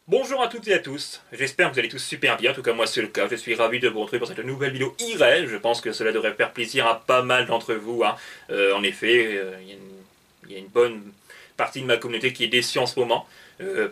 Bonjour à toutes et à tous, j'espère que vous allez tous super bien, en tout cas moi c'est le cas, je suis ravi de vous retrouver pour cette nouvelle vidéo IRL, je pense que cela devrait faire plaisir à pas mal d'entre vous, hein. En effet, il y a une bonne partie de ma communauté qui est déçue en ce moment,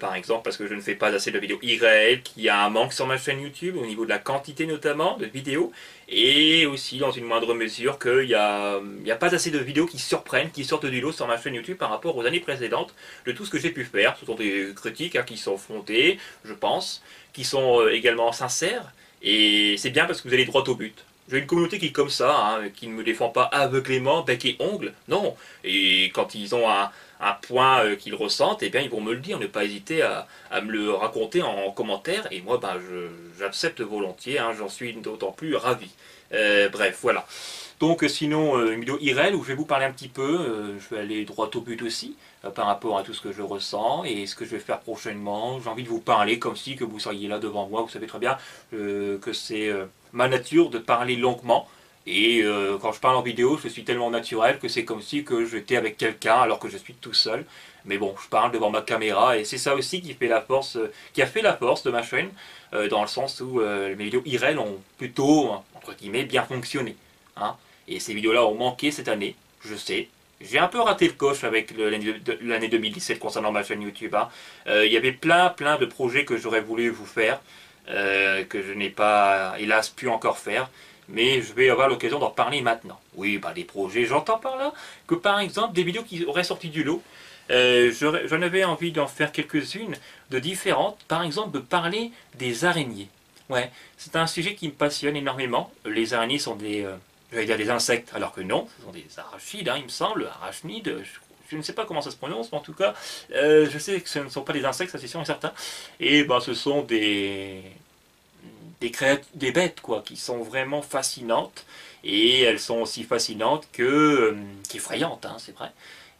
par exemple parce que je ne fais pas assez de vidéos IRL, qu'il y a un manque sur ma chaîne YouTube, au niveau de la quantité notamment de vidéos, et aussi dans une moindre mesure il y a pas assez de vidéos qui surprennent, qui sortent du lot sur ma chaîne YouTube par rapport aux années précédentes, de tout ce que j'ai pu faire. Ce sont des critiques, hein, qui sont fondées, je pense, qui sont également sincères, et c'est bien parce que vous allez droit au but. J'ai une communauté qui est comme ça, hein, qui ne me défend pas aveuglément, bec et ongle, non. Et quand ils ont un point qu'ils ressentent, eh bien ils vont me le dire, ne pas hésiter à me le raconter en commentaire, et moi ben, j'accepte volontiers, hein, j'en suis d'autant plus ravi. Bref, voilà. Donc sinon, une vidéo IRL où je vais vous parler un petit peu, je vais aller droit au but aussi, par rapport à tout ce que je ressens et ce que je vais faire prochainement. J'ai envie de vous parler comme si que vous seriez là devant moi, vous savez très bien que c'est ma nature de parler longuement. Et quand je parle en vidéo, je suis tellement naturel que c'est comme si que j'étais avec quelqu'un alors que je suis tout seul. Mais bon, je parle devant ma caméra et c'est ça aussi qui fait la force, qui a fait la force de ma chaîne, dans le sens où mes vidéos IRL ont plutôt, entre guillemets, bien fonctionné, hein. Et ces vidéos-là ont manqué cette année, je sais. J'ai un peu raté le coche avec l'année 2017 concernant ma chaîne YouTube, hein. Il y avait plein de projets que j'aurais voulu vous faire, que je n'ai pas, hélas, pu encore faire. Mais je vais avoir l'occasion d'en parler maintenant. Oui, bah, des projets, j'entends par là que par exemple des vidéos qui auraient sorti du lot, j'en avais envie d'en faire quelques-unes de différentes. Par exemple, de parler des araignées. Ouais, c'est un sujet qui me passionne énormément. Les araignées sont j'allais dire des insectes, alors que non, ce sont des arachides, hein, il me semble, arachnides. Je ne sais pas comment ça se prononce, mais en tout cas, je sais que ce ne sont pas des insectes, ça c'est sûr et certain. Et ben, ce sont des bêtes quoi, qui sont vraiment fascinantes. Et elles sont aussi fascinantes qu'effrayantes, hein, c'est vrai.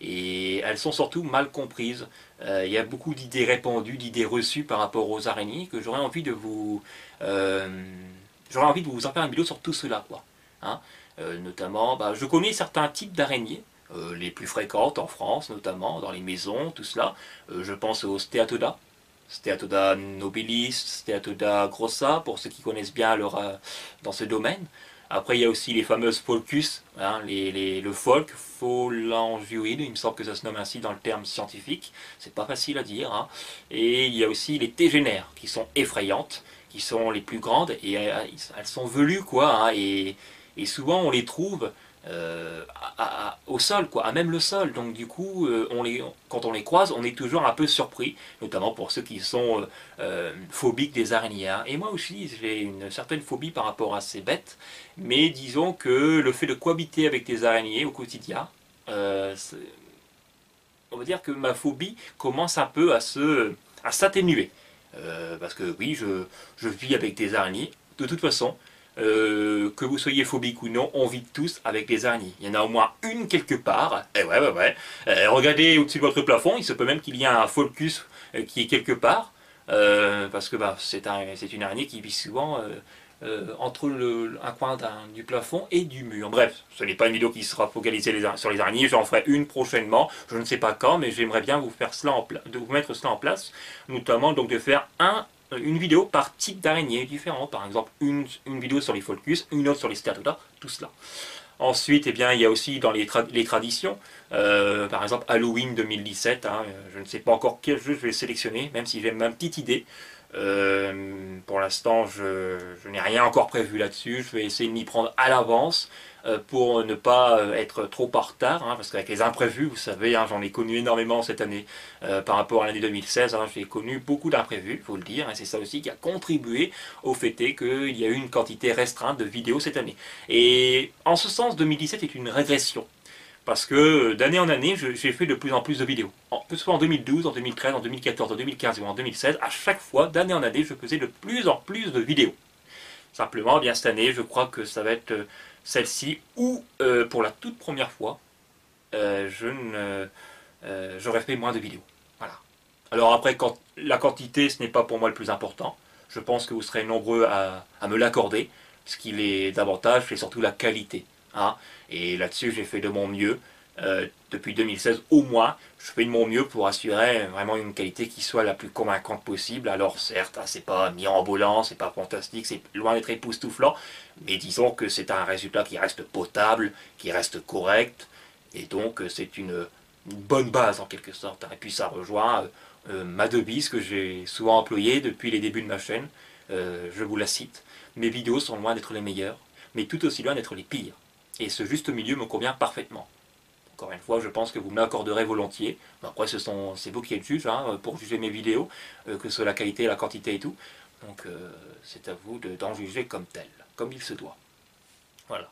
Et elles sont surtout mal comprises. Il y a beaucoup d'idées répandues, d'idées reçues par rapport aux araignées que euh, j'aurais envie de vous en faire une vidéo sur tout cela, quoi. Hein. Notamment, bah, je connais certains types d'araignées, les plus fréquentes en France, notamment dans les maisons, tout cela. Je pense aux Steatoda, Steatoda nobilis, Steatoda grossa, pour ceux qui connaissent bien dans ce domaine. Après, il y a aussi les fameuses Folcus, hein, le folk, phalangioïde, il me semble que ça se nomme ainsi dans le terme scientifique. C'est pas facile à dire, hein. Et il y a aussi les tégénères, qui sont effrayantes, qui sont les plus grandes, et elles sont velues, quoi, hein, et souvent on les trouve au sol, quoi, à même le sol. Donc du coup, quand on les croise, on est toujours un peu surpris, notamment pour ceux qui sont phobiques des araignées, hein. Et moi aussi, j'ai une certaine phobie par rapport à ces bêtes, mais disons que le fait de cohabiter avec des araignées au quotidien, euh, on va dire que ma phobie commence un peu à s'atténuer. Parce que oui, je vis avec des araignées. De toute façon, que vous soyez phobique ou non, on vit tous avec des araignées. Il y en a au moins une quelque part. Et ouais. Regardez au-dessus de votre plafond, il se peut même qu'il y ait un Folcus qui est quelque part. Parce que bah, c'est une araignée qui vit souvent entre un coin du plafond et du mur. Bref, ce n'est pas une vidéo qui sera focalisée sur les araignées, j'en ferai une prochainement, je ne sais pas quand, mais j'aimerais bien vous faire de vous mettre cela en place, notamment donc de faire une vidéo par type d'araignée différent, par exemple une vidéo sur les Folcus, une autre sur les Steatoda, tout cela. Ensuite, eh bien, il y a aussi dans les traditions, par exemple Halloween 2017, hein, je ne sais pas encore quel jeu je vais sélectionner, même si j'ai ma petite idée. Pour l'instant, je n'ai rien encore prévu là-dessus. Je vais essayer de m'y prendre à l'avance pour ne pas être trop en retard, hein, parce qu'avec les imprévus, vous savez, hein, j'en ai connu énormément cette année par rapport à l'année 2016. Hein, j'ai connu beaucoup d'imprévus, il faut le dire, et c'est ça aussi qui a contribué au fait qu'il y a eu une quantité restreinte de vidéos cette année. Et en ce sens, 2017 est une régression. Parce que d'année en année, j'ai fait de plus en plus de vidéos. Que ce soit en 2012, en 2013, en 2014, en 2015 ou en 2016, à chaque fois, d'année en année, je faisais de plus en plus de vidéos. Simplement, eh bien cette année, je crois que ça va être celle-ci où, pour la toute première fois, j'aurais fait moins de vidéos. Voilà. Alors après, la quantité, ce n'est pas pour moi le plus important. Je pense que vous serez nombreux à me l'accorder. Ce qui est davantage, c'est surtout la qualité, hein. Et là-dessus, j'ai fait de mon mieux. depuis 2016 au moins, je fais de mon mieux pour assurer vraiment une qualité qui soit la plus convaincante possible. Alors certes, hein, c'est pas mirobolant, c'est pas fantastique, c'est loin d'être époustouflant, mais disons que c'est un résultat qui reste potable, qui reste correct, et donc c'est une bonne base en quelque sorte. Et puis ça rejoint ma devise que j'ai souvent employée depuis les débuts de ma chaîne. Je vous la cite. Mes vidéos sont loin d'être les meilleures, mais tout aussi loin d'être les pires. Et ce juste milieu me convient parfaitement. Encore une fois, je pense que vous me l'accorderez volontiers. Après, c'est vous qui êtes juge hein, pour juger mes vidéos, que ce soit la qualité, la quantité et tout. Donc c'est à vous d'en juger comme tel, comme il se doit. Voilà.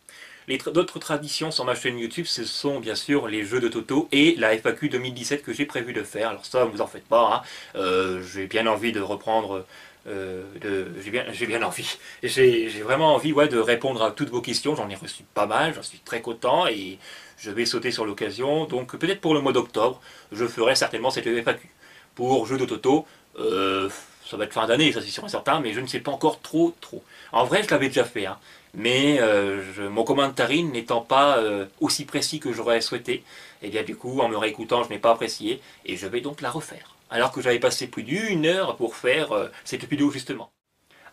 D'autres traditions sur ma chaîne YouTube, ce sont bien sûr les jeux de Toto et la FAQ 2017 que j'ai prévu de faire. Alors ça, vous en faites pas. Hein. J'ai bien envie de reprendre. J'ai bien envie. J'ai vraiment envie de répondre à toutes vos questions. J'en ai reçu pas mal. J'en suis très content et je vais sauter sur l'occasion. Donc peut-être pour le mois d'octobre, je ferai certainement cette FAQ. Pour jeux de Toto, ça va être fin d'année, ça c'est sûr et certain, mais je ne sais pas encore trop. En vrai, je l'avais déjà fait, hein, mais mon commentaire n'étant pas aussi précis que j'aurais souhaité, et bien du coup, en me réécoutant, je n'ai pas apprécié, et je vais donc la refaire. Alors que j'avais passé plus d'une heure pour faire cette vidéo justement.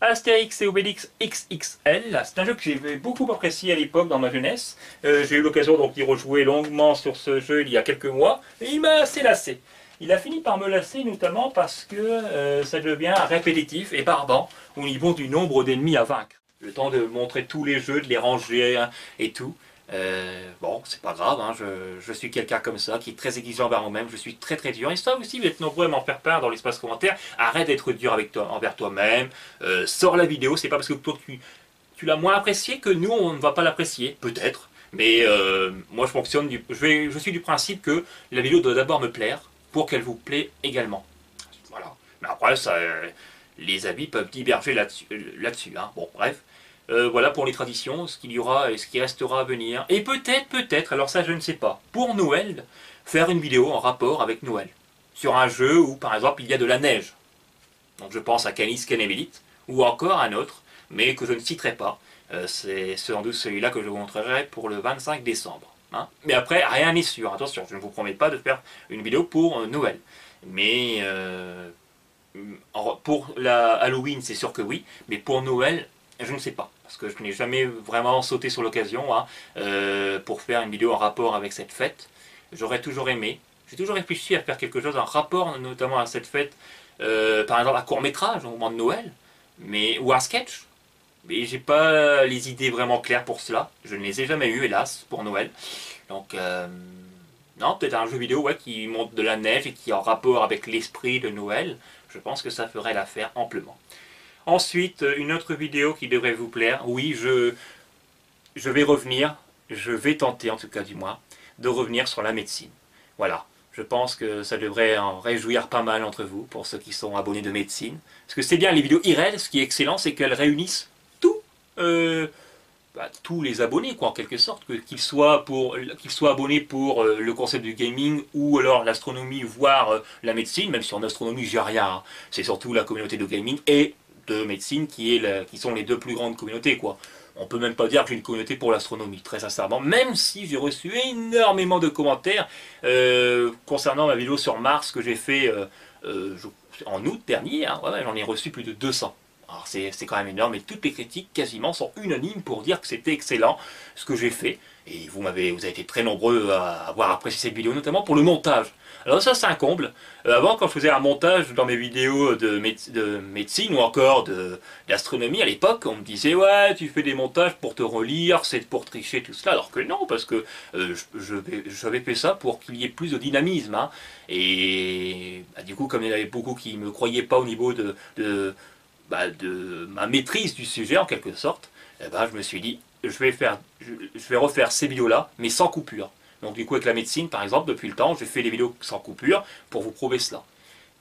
Astérix et Obélix XXL, c'est un jeu que j'ai beaucoup apprécié à l'époque dans ma jeunesse. J'ai eu l'occasion donc d'y rejouer longuement sur ce jeu il y a quelques mois, et il m'a assez lassé. Il a fini par me lasser notamment parce que ça devient répétitif et barbant au niveau du nombre d'ennemis à vaincre. Le temps de montrer tous les jeux, de les ranger hein, et tout. Bon, c'est pas grave, hein, je suis quelqu'un comme ça, qui est très exigeant envers moi-même, je suis très dur. Et ça aussi, vous êtes nombreux à m'en faire part dans l'espace commentaire. Arrête d'être dur avec toi, envers toi-même, sors la vidéo, c'est pas parce que toi tu l'as moins apprécié que nous on ne va pas l'apprécier, peut-être. Mais moi je suis du principe que la vidéo doit d'abord me plaire, pour qu'elle vous plaît également. Voilà. Mais après, les avis peuvent diverger là-dessus. Hein. Bon, bref. Voilà pour les traditions, ce qu'il y aura et ce qui restera à venir. Et peut-être, alors ça je ne sais pas, pour Noël, faire une vidéo en rapport avec Noël. Sur un jeu où, par exemple, il y a de la neige. Donc je pense à Canis Canevelite, ou encore un autre, mais que je ne citerai pas. C'est sans doute celui-là que je vous montrerai pour le 25 décembre. Hein. Mais après, rien n'est sûr. Attention, je ne vous promets pas de faire une vidéo pour Noël. Mais pour la Halloween, c'est sûr que oui. Mais pour Noël, je ne sais pas. Parce que je n'ai jamais vraiment sauté sur l'occasion hein, pour faire une vidéo en rapport avec cette fête. J'aurais toujours aimé. J'ai toujours réfléchi à faire quelque chose en rapport notamment à cette fête. Par exemple, un court-métrage au moment de Noël. Ou un sketch. Mais j'ai pas les idées vraiment claires pour cela. Je ne les ai jamais eues, hélas, pour Noël. Donc, non, peut-être un jeu vidéo qui montre de la neige et qui est en rapport avec l'esprit de Noël. Je pense que ça ferait l'affaire amplement. Ensuite, une autre vidéo qui devrait vous plaire. Oui, je vais revenir, je vais tenter en tout cas du moins, de revenir sur la médecine. Voilà. Je pense que ça devrait en réjouir pas mal entre vous, pour ceux qui sont abonnés de médecine. Parce que c'est bien les vidéos IRL, ce qui est excellent, c'est qu'elles réunissent tous les abonnés, quoi, en quelque sorte, qu'ils soient abonnés pour le concept du gaming ou alors l'astronomie, voire la médecine, même si en astronomie j'ai rien. Hein. C'est surtout la communauté de gaming et de médecine qui sont les deux plus grandes communautés, quoi. On peut même pas dire que j'ai une communauté pour l'astronomie, très sincèrement, même si j'ai reçu énormément de commentaires concernant ma vidéo sur Mars que j'ai fait en août dernier, hein, j'en ai reçu plus de 200. Alors c'est quand même énorme, et toutes les critiques quasiment sont unanimes pour dire que c'était excellent ce que j'ai fait. Et vous avez été très nombreux à avoir apprécié cette vidéo, notamment pour le montage. Alors ça c'est un comble. Avant, quand je faisais un montage dans mes vidéos de médecine ou encore d'astronomie à l'époque, on me disait ouais tu fais des montages pour te relire, c'est pour tricher tout cela. Alors que non, parce que j'avais fait ça pour qu'il y ait plus de dynamisme. Hein. Et du coup, comme il y en avait beaucoup qui ne me croyaient pas au niveau de ma maîtrise du sujet en quelque sorte, je me suis dit je vais refaire ces vidéos là mais sans coupure. Donc du coup avec la médecine par exemple, depuis le temps j'ai fait des vidéos sans coupure pour vous prouver cela.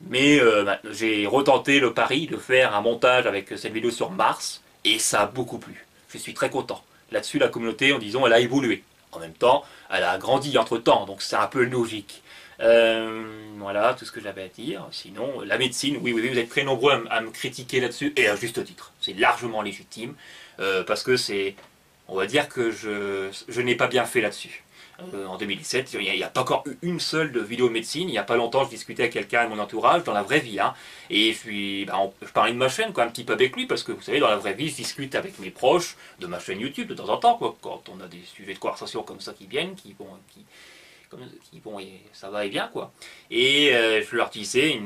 Mais j'ai retenté le pari de faire un montage avec cette vidéo sur Mars et ça a beaucoup plu. Je suis très content. Là-dessus la communauté, disons, elle a évolué. En même temps, elle a grandi entre temps, donc c'est un peu logique. Voilà tout ce que j'avais à dire. Sinon, la médecine, oui, vous êtes très nombreux à me critiquer là-dessus, et à juste titre. C'est largement légitime, parce que on va dire que je n'ai pas bien fait là-dessus. En 2017, il n'y a pas encore eu une seule de vidéo de médecine. Il n'y a pas longtemps, je discutais avec quelqu'un de mon entourage, dans la vraie vie. Hein, et je parlais de ma chaîne, quoi, un petit peu avec lui, parce que vous savez, dans la vraie vie, je discute avec mes proches de ma chaîne YouTube de temps en temps, quoi, quand on a des sujets de conversation comme ça qui viennent, et ça va et bien, quoi. Et je leur disais,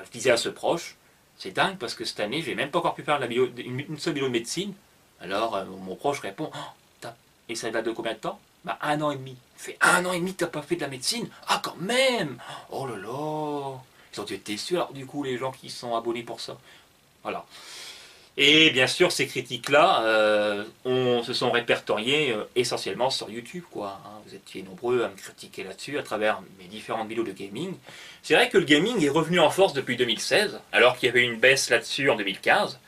je disais à ce proche, c'est dingue parce que cette année, j'ai même pas encore pu faire une seule vidéo de médecine. Alors, mon proche répond, oh, et ça date de combien de temps? Bah, 1 an et demi. Il fait 1 an et demi que t'as pas fait de la médecine? Ah, quand même! Oh là là! Ils ont dû être déçus, alors, du coup, les gens qui sont abonnés pour ça. Voilà. Et bien sûr, ces critiques-là se sont répertoriées essentiellement sur YouTube, quoi. Hein. Vous étiez nombreux à me critiquer là-dessus à travers mes différentes vidéos de gaming. C'est vrai que le gaming est revenu en force depuis 2016, alors qu'il y avait une baisse là-dessus en 2015.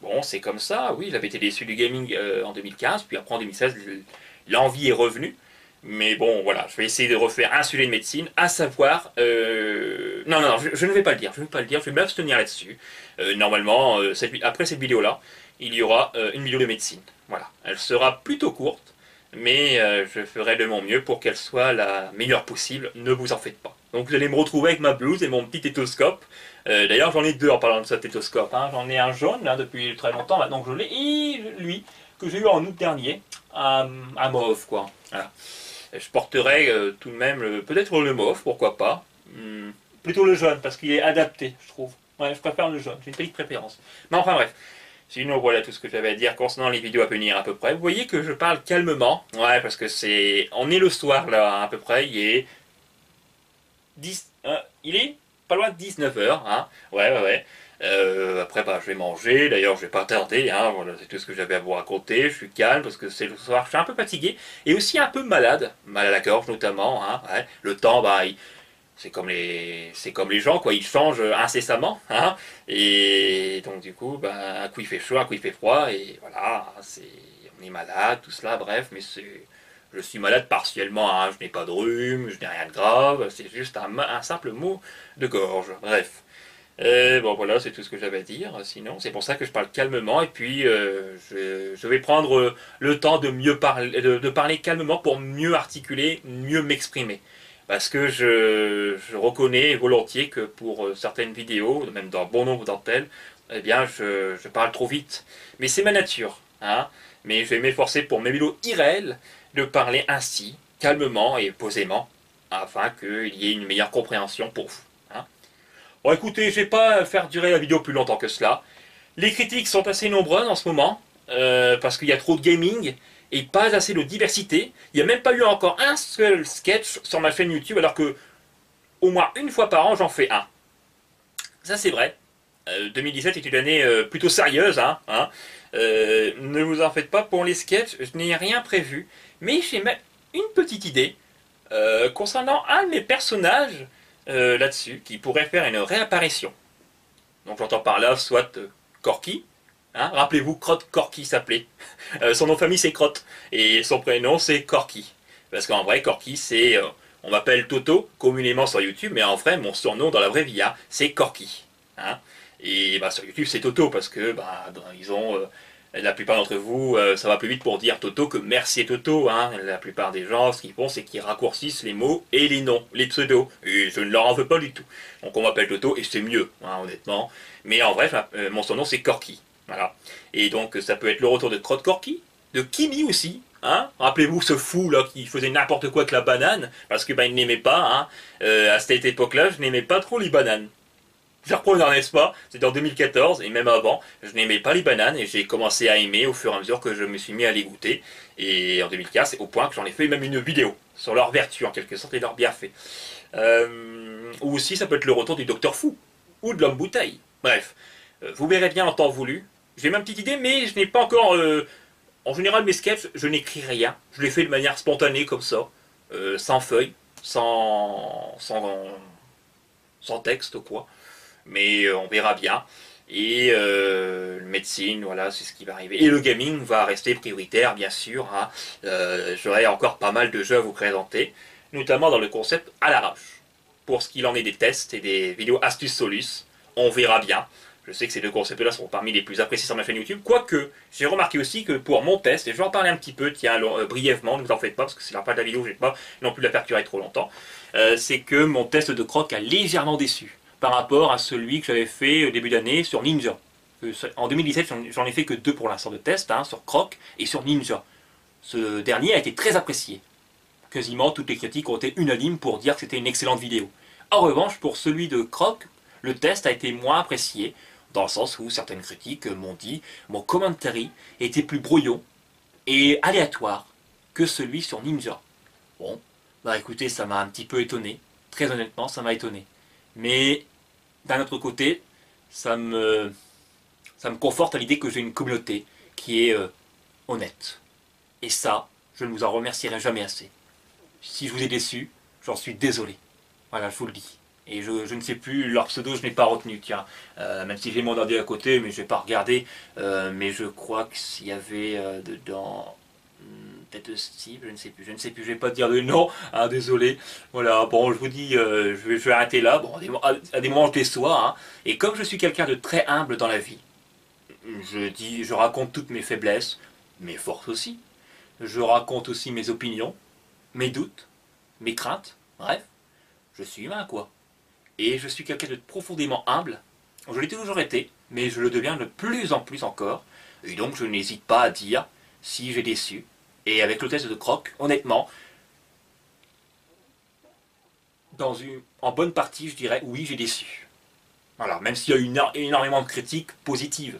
Bon, c'est comme ça, oui, j'avais été déçu du gaming en 2015, puis après en 2016, l'envie est revenue. Mais bon, voilà, je vais essayer de refaire un sujet de médecine, à savoir... Non, non, non, je ne vais pas le dire, je vais m'abstenir là-dessus. Normalement, après cette vidéo-là, il y aura une vidéo de médecine. Voilà, elle sera plutôt courte, mais je ferai de mon mieux pour qu'elle soit la meilleure possible, ne vous en faites pas. Donc vous allez me retrouver avec ma blouse et mon petit stéthoscope. D'ailleurs, j'en ai deux en parlant de ce stéthoscope. Hein. J'en ai un jaune, là, depuis très longtemps, maintenant que je l'ai, et lui, que j'ai eu en août dernier, à mauve, quoi. Voilà. Je porterai tout de même peut-être le mauve, pourquoi pas. Plutôt le jaune, parce qu'il est adapté, je trouve. Ouais, je préfère le jaune, j'ai une petite préférence. Mais enfin bref. Sinon, voilà tout ce que j'avais à dire concernant les vidéos à venir à peu près. Vous voyez que je parle calmement. Ouais, parce que c'est... On est le soir, là, à peu près. Il est pas loin de 19h, hein. Ouais, ouais, ouais. Après, bah, je vais manger. D'ailleurs, je vais pas tarder. Hein. Voilà, c'est tout ce que j'avais à vous raconter. Je suis calme parce que c'est le soir. Je suis un peu fatigué et aussi un peu malade, mal à la gorge notamment. Hein. Ouais. Le temps, bah, c'est comme les gens, quoi. Ils changent incessamment. Hein. Et donc, du coup, bah, un coup il fait chaud, un coup il fait froid. Et voilà, on est malade, tout cela. Bref, mais je suis malade partiellement. Hein. Je n'ai pas de rhume, je n'ai rien de grave. C'est juste un simple mot de gorge. Bref. Bon voilà, c'est tout ce que j'avais à dire. Sinon, c'est pour ça que je parle calmement et puis je vais prendre le temps de mieux parler, de parler calmement pour mieux articuler, mieux m'exprimer. Parce que je reconnais volontiers que pour certaines vidéos, même dans bon nombre d'entre elles, eh bien je parle trop vite. Mais c'est ma nature, hein. Mais je vais m'efforcer pour mes vidéos irréelles de parler ainsi, calmement et posément, afin qu'il y ait une meilleure compréhension pour vous. Hein. Bon écoutez, je vais pas faire durer la vidéo plus longtemps que cela. Les critiques sont assez nombreuses en ce moment, parce qu'il y a trop de gaming et pas assez de diversité. Il n'y a même pas eu encore un seul sketch sur ma chaîne YouTube, alors que au moins une fois par an j'en fais un. Ça c'est vrai. 2017 est une année plutôt sérieuse, hein. Ne vous en faites pas pour les sketchs, je n'ai rien prévu. Mais j'ai même une petite idée concernant un de mes personnages là-dessus, qui pourrait faire une réapparition. Donc j'entends par là soit Corky, hein, rappelez-vous Crotte Corky s'appelait. Son nom de famille c'est Crotte, et son prénom c'est Corky. Parce qu'en vrai Corky c'est, on m'appelle Toto communément sur YouTube, mais en vrai mon surnom dans la vraie vie, hein, c'est Corky. Hein. Et bah, sur YouTube c'est Toto, parce que bah, ils ont... la plupart d'entre vous, ça va plus vite pour dire Toto que merci Toto. Hein. La plupart des gens, ce qu'ils font, c'est qu'ils raccourcissent les mots et les noms, les pseudos. Et je ne leur en veux pas du tout. Donc on m'appelle Toto et c'est mieux, hein, honnêtement. Mais en vrai, mon surnom c'est Corky. Voilà. Et donc ça peut être le retour de Crotte Corky, de Kimi aussi. Hein. Rappelez-vous ce fou là qui faisait n'importe quoi avec la banane, parce que bah, il n'aimait pas. Hein. À cette époque-là, je n'aimais pas trop les bananes. Surprenant, n'est-ce pas? C'était en 2014, et même avant, je n'aimais pas les bananes, et j'ai commencé à aimer au fur et à mesure que je me suis mis à les goûter. Et en 2015, c'est au point que j'en ai fait même une vidéo, sur leur vertu en quelque sorte, et leur bienfait. Ou aussi, ça peut être le retour du Docteur Fou, ou de l'Homme Bouteille. Bref, vous verrez bien en temps voulu. J'ai ma petite idée, mais je n'ai pas encore... En général, mes sketchs, je n'écris rien. Je les fais de manière spontanée, comme ça, sans feuille, sans texte, quoi. Mais on verra bien. Et médecine, voilà, c'est ce qui va arriver. Et le gaming va rester prioritaire, bien sûr. Hein. J'aurai encore pas mal de jeux à vous présenter, notamment dans le concept à l'arrache. Pour ce qu'il en est des tests et des vidéos astuces solus, on verra bien. Je sais que ces deux concepts-là sont parmi les plus appréciés sur ma chaîne YouTube. Quoique, j'ai remarqué aussi que pour mon test, et je vais en parler un petit peu, tiens, brièvement, ne vous en faites pas, parce que c'est la fin de la vidéo, je ne vais pas non plus la faire durer trop longtemps, c'est que mon test de croc a légèrement déçu par rapport à celui que j'avais fait au début d'année sur Ninja. En 2017, j'en ai fait que 2 pour l'instant de test, hein, sur Croc et sur Ninja. Ce dernier a été très apprécié. Quasiment toutes les critiques ont été unanimes pour dire que c'était une excellente vidéo. En revanche, pour celui de Croc, le test a été moins apprécié, dans le sens où certaines critiques m'ont dit mon commentary était plus brouillon et aléatoire que celui sur Ninja. Bon, bah écoutez, ça m'a un petit peu étonné. Très honnêtement, ça m'a étonné. Mais d'un autre côté, ça me conforte à l'idée que j'ai une communauté qui est honnête. Et ça, je ne vous en remercierai jamais assez. Si je vous ai déçu, j'en suis désolé. Voilà, je vous le dis. Et je ne sais plus, leur pseudo, je n'ai pas retenu, tiens. Même si j'ai mon ordi à côté, mais je n'ai pas regardé. Mais je crois qu'il y avait dedans... peut-être Steve, je ne sais plus, je vais pas dire de nom, hein, désolé. Voilà, bon, je vous dis, je vais arrêter là. Bon, à des moments, je déçois, hein. Et comme je suis quelqu'un de très humble dans la vie, je raconte toutes mes faiblesses, mes forces aussi. Je raconte aussi mes opinions, mes doutes, mes craintes, bref, je suis humain quoi. Et je suis quelqu'un de profondément humble, je l'ai toujours été, mais je le deviens de plus en plus encore, et donc je n'hésite pas à dire si j'ai déçu. Et avec le test de Croc, honnêtement, en bonne partie je dirais oui j'ai déçu. Voilà, même s'il y a eu énormément de critiques positives,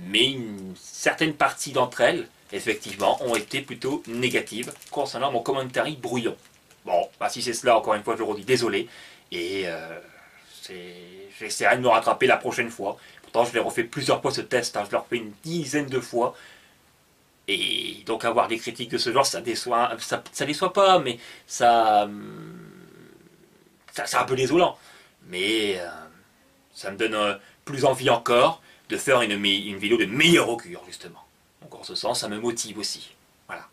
mais une certaine partie d'entre elles, effectivement, ont été plutôt négatives concernant mon commentary brouillon. Bon, bah si c'est cela, encore une fois, je le redis, désolé. Et j'essaierai de me rattraper la prochaine fois. Pourtant, je l'ai refait plusieurs fois ce test, hein, je l'ai refait une dizaine de fois. Et donc avoir des critiques de ce genre, ça déçoit, ça déçoit pas, mais ça c'est un peu désolant. Mais ça me donne plus envie encore de faire une vidéo de meilleure augure, justement. Donc en ce sens, ça me motive aussi. Voilà.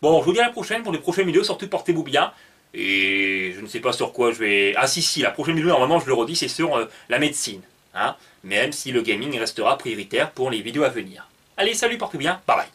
Bon, je vous dis à la prochaine pour les prochaines vidéos, surtout portez-vous bien. Et je ne sais pas sur quoi je vais... Ah si, la prochaine vidéo, normalement, je le redis, c'est sur la médecine. Hein, même si le gaming restera prioritaire pour les vidéos à venir. Allez, salut, portez-vous bien, bye bye.